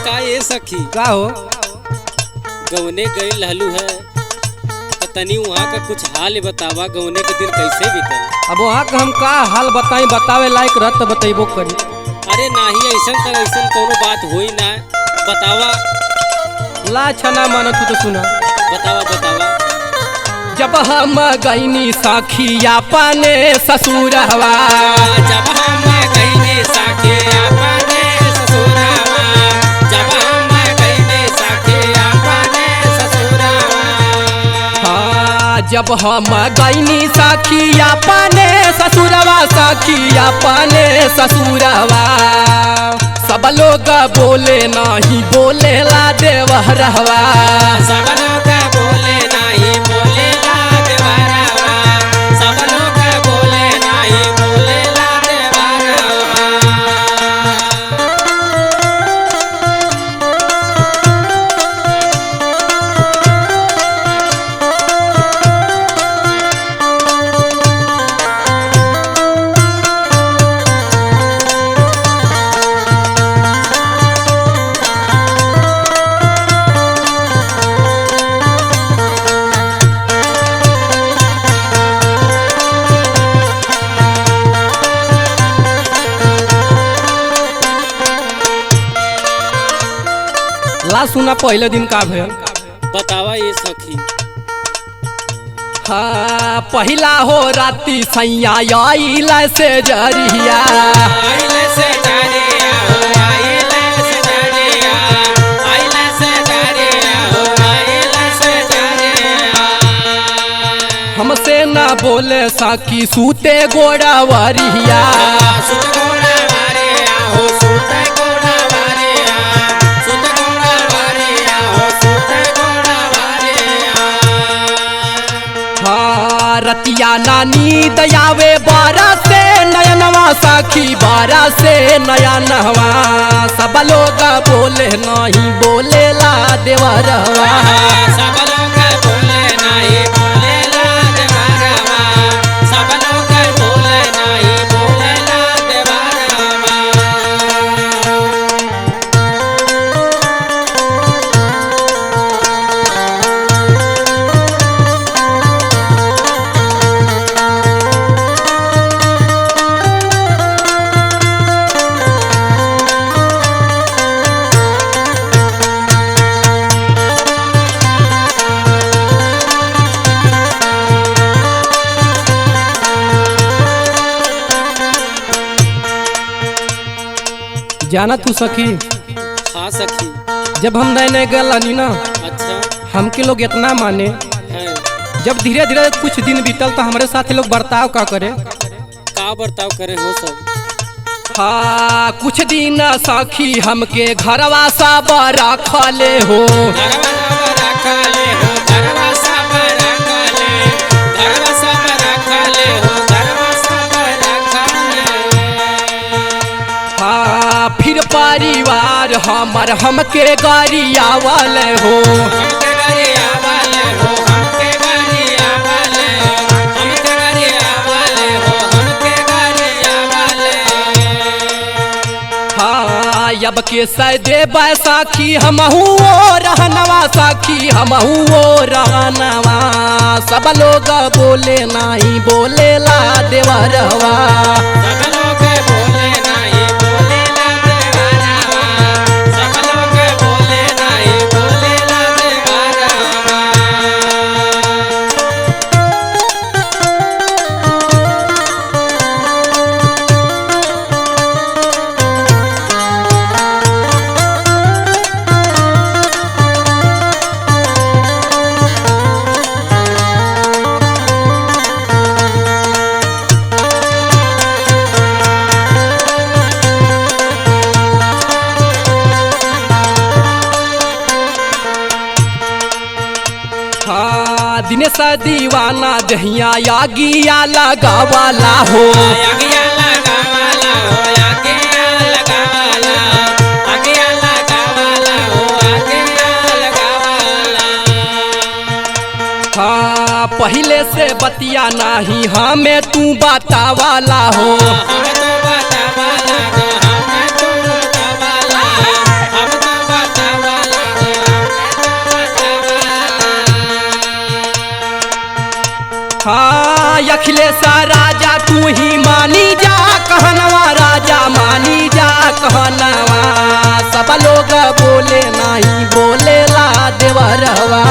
का ये सखी का हो? गवने गई लहलू है तो तनी वहाँ का कुछ हाल बतावा। गवने के दिन कैसे बीतल? अब वहाँ का हम का हाल बताई, बतावे लायक रहत तो बतैबो करी। अरे नाही ऐसा कर ऐसा कोनो बात होई ना, बतावा ला अच्छा ना मानो तू तो सुना। बतावा बतावा। जब हम गईनी साखिया पाने ससुरवा, जब हम गईनी साखिया पाने ससुरवा, जब हम गईनी साखिया पाने ससुरवा। हाँ जब हम गईनी साखिया पाने ससुरवा, साखिया पाने ससुरवा। सब लोग बोले नहीं बोले ला देवरवा, सब लोग बोले नहीं बोले ला देवरवा, सब लोग बोले नहीं बोले ला देवरवा। ला सुना पहले दिन का भयल। बतावा ये सखी। हाँ पहला हो राती सैया आइला से जरिया, आइले से जरिया हो, आइले से जरिया, आइले से जरिया हो, आइले से जरिया। हमसे ना बोले साकी सूते गोड़ावरिया, सुत गोड़ा वारिया हो, सुत गोड़ा वारिया, सुत गोड़ा वारिया हो, सुत गोड़ा वारिया। हाँ रतिया नानी दयावे बारा से नयनवा, साखी बारा से नयनवा। सब लोग बोले नहीं बोले ला देवरवा, सब लोग बोले नहीं बोले ला देवरवा, सब लोग बोले नहीं बोले ला देवरवा। जाना तू सखी, हाँ सखी। जब हम नए नए गलानी ना, अच्छा हमके लोग इतना माने। है। जब धीरे धीरे कुछ दिन बीतल तो हमारे साथ लोग बर्ताव का करे। का बर्ताव करे हो सब? हाँ कुछ दिन साखी हमके घरवा सा रखले हो, घरवा सब रखले हो, घरवा सब रखले, घरवा सब रखले हो, घरवा सब रखले। हाँ फिर परिवार हमर हमके गरियावल हो, हमके गरिया वाले हो, हमके गरिया वाले, हमके गरिया वाले हो, हमके गरिया वाले। हाँ अब के सदे बैसाखी हमहू रहनवा, साखी हमहू रहनवा। सब लोग बोले नहीं बोले ला देवरवा, सब लोग बोले नहीं बोले ला देवरवा, सब लोग बोले नहीं बोले ला देवरवा। हाँ दिनेश दीवाना दहिया यागिया लगावाला हो, आगिया लगावाला हो, आगिया लगावाला, आगिया लगावाला हो, आगिया लगावाला। हाँ पहले से बतिया नहीं हमें तू बतावाला हो, हम तो बतावाला हो, हम तो बतावाला, हम तो अखिलेश राजा तू ही मानी जा कहनवा राजा मानी जा कहनवा सब लोग बोले नहीं बोलेला देवरवा।